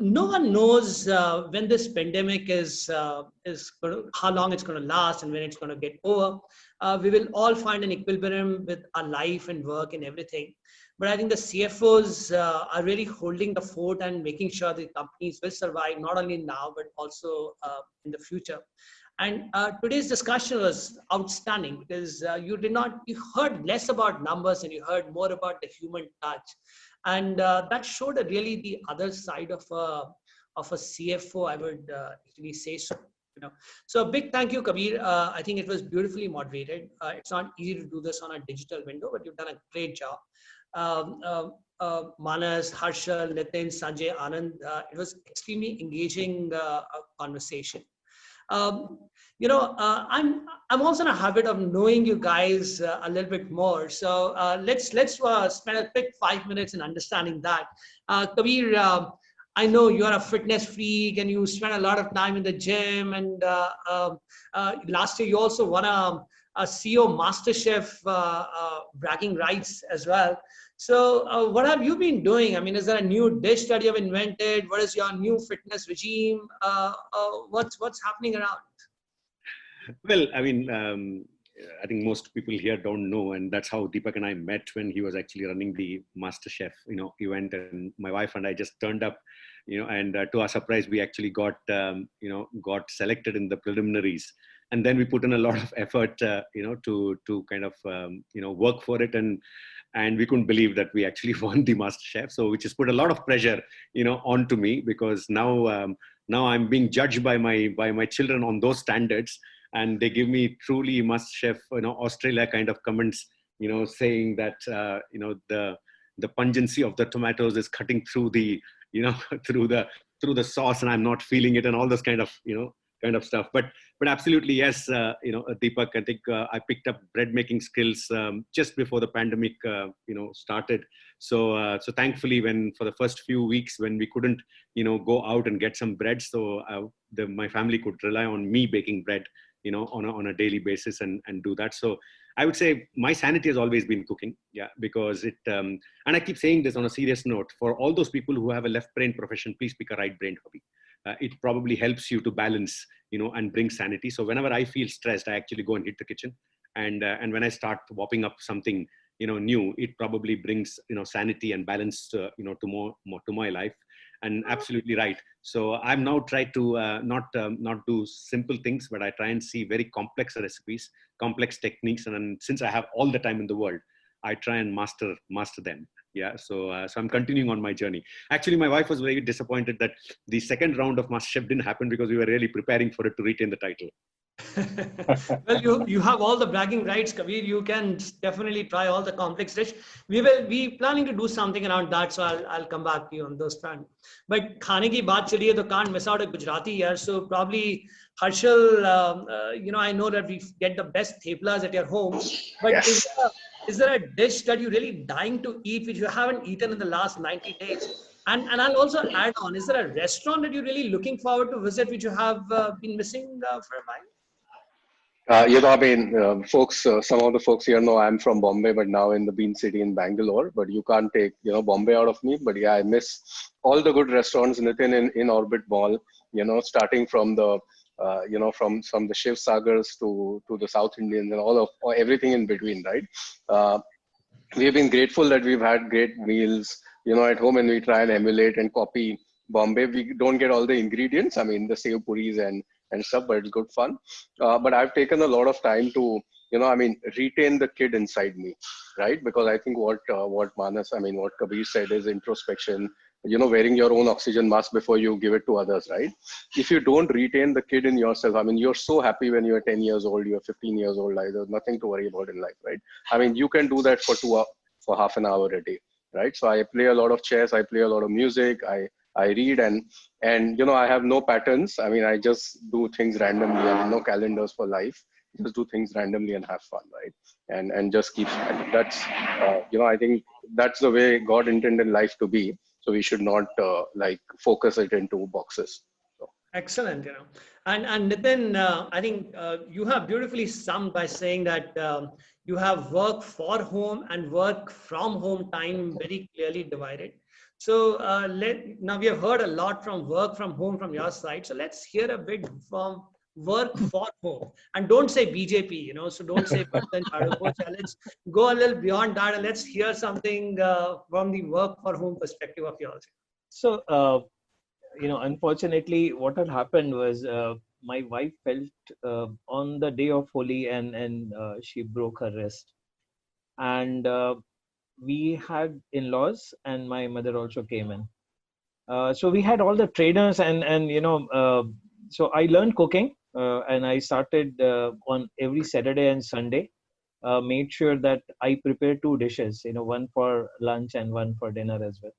no one knows when this pandemic how long it's going to last and when it's going to get over. We will all find an equilibrium with our life and work and everything. But I think the CFOs are really holding the fort and making sure the companies will survive not only now but also in the future. And today's discussion was outstanding because you heard less about numbers and you heard more about the human touch. And that showed really the other side of a CFO, I would actually say so. So a big thank you, Kabir. I think it was beautifully moderated. It's not easy to do this on a digital window, but you've done a great job. Manas, Harshal, Nitin, Sanjay, Anand, it was extremely engaging conversation. I'm also in a habit of knowing you guys a little bit more. So let's spend a quick 5 minutes in understanding that. Kabir, I know you are a fitness freak and you spend a lot of time in the gym. And last year you also won a CEO MasterChef bragging rights as well. So what have you been doing? I mean, is there a new dish that you have invented? What is your new fitness regime? What's happening around? Well, I mean, I think most people here don't know, and that's how Deepak and I met when he was actually running the MasterChef, event, and my wife and I just turned up, and to our surprise, we actually got selected in the preliminaries, and then we put in a lot of effort, to kind of, work for it, and we couldn't believe that we actually won the MasterChef. So, which has put a lot of pressure, onto me because now I'm being judged by my children on those standards. And they give me truly MasterChef, Australia kind of comments, saying that, the pungency of the tomatoes is cutting through the, through the sauce, and I'm not feeling it, and all this kind of stuff. But absolutely, yes, Deepak, I think I picked up bread making skills just before the pandemic, started. So thankfully, for the first few weeks when we couldn't, go out and get some bread, so my family could rely on me baking bread, on a daily basis and do that. So I would say my sanity has always been cooking, because it, and I keep saying this on a serious note, for all those people who have a left brain profession, please pick a right brain hobby. It probably helps you to balance, and bring sanity. So whenever I feel stressed, I actually go and hit the kitchen. And when I start whopping up something, new, it probably brings, sanity and balance, to my life. And absolutely right. So I'm now trying to not do simple things, but I try and see very complex recipes, complex techniques. And since I have all the time in the world, I try and master them. Yeah. So I'm continuing on my journey. Actually, my wife was very disappointed that the second round of MasterChef didn't happen because we were really preparing for it to retain the title. Well, you have all the bragging rights, Kabir. You can definitely try all the complex dish. We will be planning to do something around that, so I'll come back to you on those front. But खाने की बात चलिए तो can't miss out a Gujarati here. So probably Harshal, I know that we get the best theplas at your home, but yes. Is there a dish that you're really dying to eat which you haven't eaten in the last 90 days? And I'll also add on, is there a restaurant that you're really looking forward to visit which you have been missing for a while? Folks, some of the folks here know I'm from Bombay, but now in the Bean City in Bangalore. But you can't take, Bombay out of me. But yeah, I miss all the good restaurants, Nitin, in Orbit Mall. Starting from the, from the Shiv Sagars to the South Indians and or everything in between, right? We've been grateful that we've had great meals, at home, and we try and emulate and copy Bombay. We don't get all the ingredients. I mean, the sev puris and stuff, but it's good fun. But I've taken a lot of time to, retain the kid inside me, right? Because I think what Manas, what Kabir said is introspection, wearing your own oxygen mask before you give it to others, right? If you don't retain the kid in yourself, you're so happy when you're 10 years old, you're 15 years old, like, there's nothing to worry about in life, right? You can do that for half an hour a day, right? So I play a lot of chess, I play a lot of music, I read and I have no patterns. I just do things randomly. No calendars for life. Just do things randomly and have fun, right? And just keep. That's I think that's the way God intended life to be. So we should not focus it into boxes. So. Excellent, and Nitin, I think you have beautifully summed by saying that you have work for home and work from home time very clearly divided. So now we have heard a lot from work from home from your side. So let's hear a bit from work for home. And don't say BJP, so don't say Bharat Chhado Mocha. Let's go a little beyond that and let's hear something from the work for home perspective of yours. So, unfortunately, what had happened was my wife felt on the day of Holi and she broke her wrist. And we had in-laws and my mother also came in. So we had all the trainers and so I learned cooking and I started on every Saturday and Sunday. Made sure that I prepare 2 dishes, one for lunch and one for dinner as well.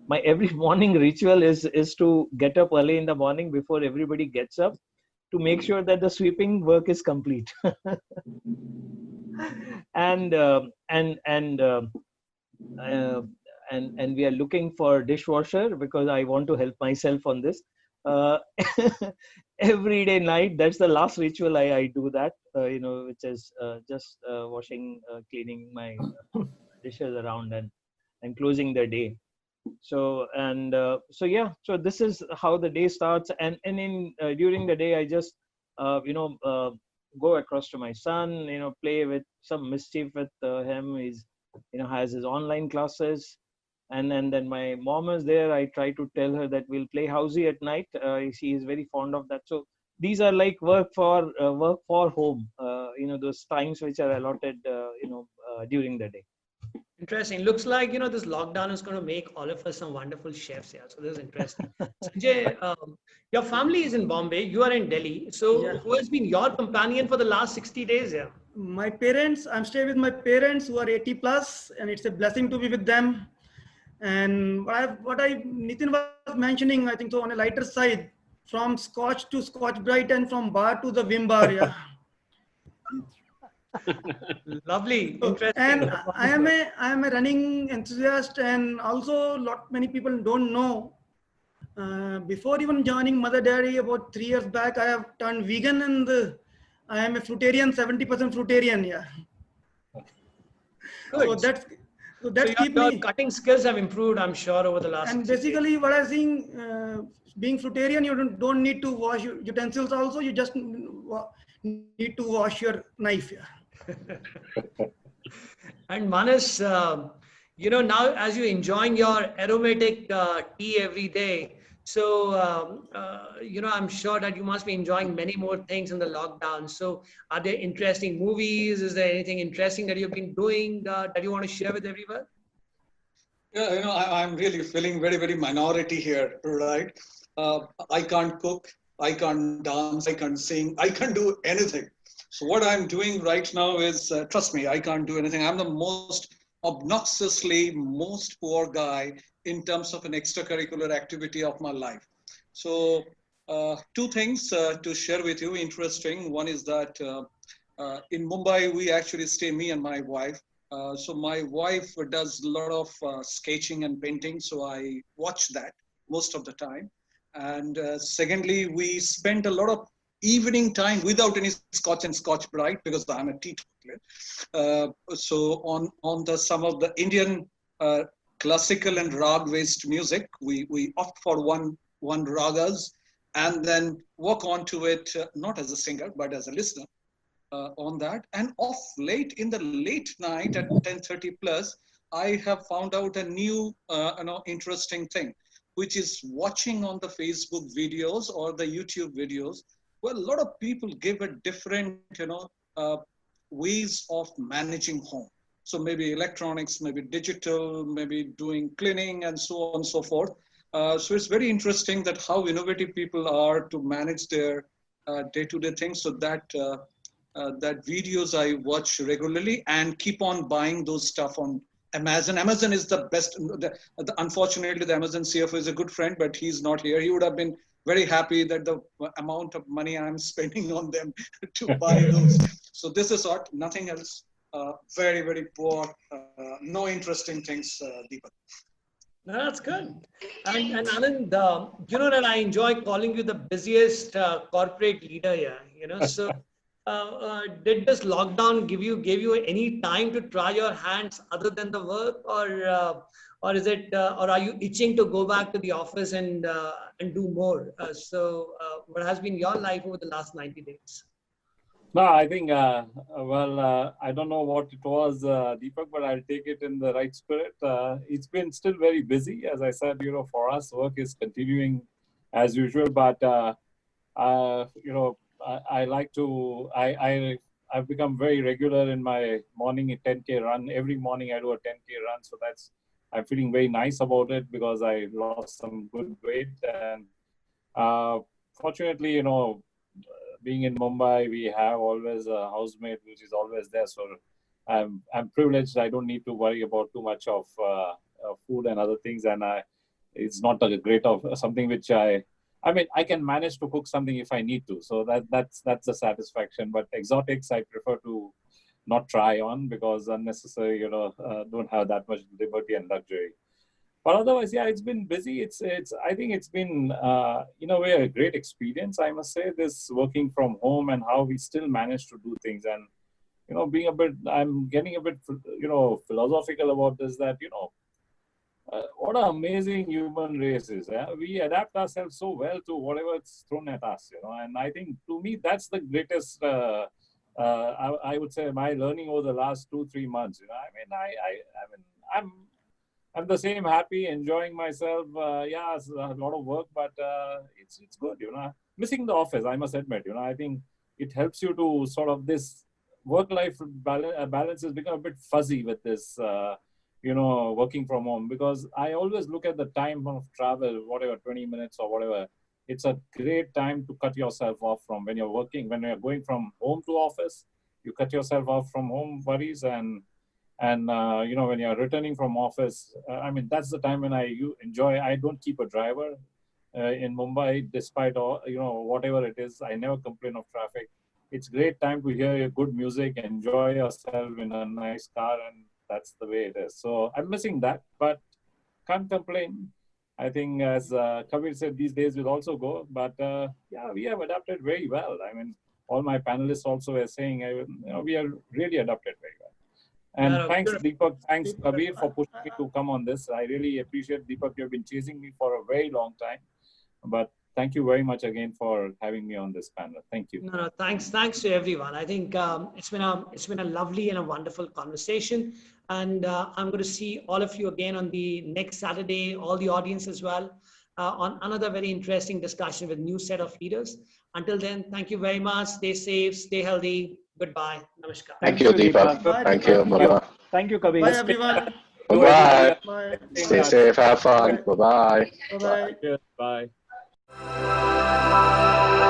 My every morning ritual is to get up early in the morning before everybody gets up to make sure that the sweeping work is complete. and we are looking for dishwasher because I want to help myself on this. Uh, every day night, that's the last ritual I do that, which is just washing, cleaning my dishes around and closing the day. So so this is how the day starts, and in during the day I just go across to my son, play with some mischief with him. He's has his online classes, and then my mom is there. I try to tell her that we'll play housey at night. She is very fond of that. So these are like work for home, those times which are allotted during the day. Interesting. Looks like, this lockdown is going to make all of us some wonderful chefs. Yeah. So this is interesting. Sanjay, your family is in Bombay. You are in Delhi. So Yeah. who has been your companion for the last 60 days? Yeah. My parents, I'm staying with my parents who are 80 plus, and it's a blessing to be with them. And Nitin was mentioning, I think so on a lighter side, from Scotch to Scotch Brite and from bar to the Vim bar. Yeah. Lovely. Interesting. And I am a running enthusiast, and also many people don't know. Before even joining Mother Dairy about 3 years back, I have turned vegan, and I am a fruitarian, 70% fruitarian. Yeah. Good. So that's So keep your me. cutting skills have improved, I'm sure, over the last. And 60 days. basically, what I'm seeing, being fruitarian, you don't need to wash your utensils. Also, you just need to wash your knife. Yeah. And Manas, now as you're enjoying your aromatic tea every day, so, I'm sure that you must be enjoying many more things in the lockdown. So are there interesting movies? Is there anything interesting that you've been doing that you want to share with everyone? Yeah, I'm really feeling very, very minority here, right? I can't cook, I can't dance, I can't sing, I can't do anything. So what I'm doing right now is, trust me, I can't do anything. I'm the most obnoxiously most poor guy in terms of an extracurricular activity of my life. So 2 things to share with you, interesting. One is that in Mumbai, we actually stay, me and my wife. So my wife does a lot of sketching and painting. So I watch that most of the time. And secondly, we spend a lot of evening time without any Scotch and Scotch Brite because I'm a teetotaler. So on some of the Indian classical and rag-based music, we opt for one ragas and then work onto it, not as a singer, but as a listener on that. And of late, in the late night at 10:30 plus, I have found out a new, interesting thing, which is watching on the Facebook videos or the YouTube videos. Well, a lot of people give a different, ways of managing home. So maybe electronics, maybe digital, maybe doing cleaning and so on and so forth. So it's very interesting that how innovative people are to manage their day-to-day things. So that videos I watch regularly and keep on buying those stuff on Amazon. Amazon is the best. Unfortunately, the Amazon CFO is a good friend, but he's not here. He would have been very happy that the amount of money I'm spending on them to buy those. So this is what, nothing else. Very, very poor. No interesting things, Deepak. No, that's good. And Anand, you know that I enjoy calling you the busiest corporate leader here. So did this lockdown gave you any time to try your hands other than the work, or is it, or are you itching to go back to the office and do more? What has been your life over the last 90 days? No, I think, I don't know what it was, Deepak, but I'll take it in the right spirit. It's been still very busy. As I said, for us, work is continuing as usual, but, I like to, I've become very regular in my morning 10K run. Every morning I do a 10K run. So I'm feeling very nice about it because I lost some good weight. And fortunately, being in Mumbai, we have always a housemate which is always there. So I'm privileged. I don't need to worry about too much of food and other things. And it's not a great of something which I can manage to cook something if I need to. So that's the satisfaction. But exotics, I prefer to not try on because unnecessary, don't have that much liberty and luxury. But otherwise, yeah, it's been busy. I think it's been, in a way, a great experience. I must say, this working from home and how we still manage to do things. And, I'm getting a bit, philosophical about this, that, what an amazing human race is. Yeah? We adapt ourselves so well to whatever is thrown at us, and I think to me, that's the greatest, I would say, my learning over the last 2-3 months. I'm the same, happy, enjoying myself. Yeah, it's a lot of work, but it's good, Missing the office, I must admit, I think it helps you to sort of this work-life balance has become a bit fuzzy with this, working from home, because I always look at the time of travel, whatever, 20 minutes or whatever. It's a great time to cut yourself off from when you're working, when you're going from home to office, you cut yourself off from home worries and when you're returning from office, that's the time when I enjoy. I don't keep a driver in Mumbai, despite all, whatever it is. I never complain of traffic. It's great time to hear good music, enjoy yourself in a nice car, and that's the way it is. So I'm missing that, but can't complain. I think, as Kabir said, these days will also go, but yeah, we have adapted very well. All my panelists also are saying, we are really adapted very well. And thanks, Deepak. Thanks, Kabir, for pushing me to come on this. I really appreciate, Deepak. You've been chasing me for a very long time. But thank you very much again for having me on this panel. Thank you. No, thanks to everyone. I think it's been a lovely and a wonderful conversation. And I'm going to see all of you again on the next Saturday, all the audience as well, on another very interesting discussion with new set of leaders. Until then, thank you very much. Stay safe, stay healthy. Goodbye. Namaskar. Thank you, Deepak. Thank you. Bye-bye. Thank you, Kabir. Bye, everyone. Bye-bye. Bye. Stay safe. Have fun. Bye-bye. Bye-bye. Bye.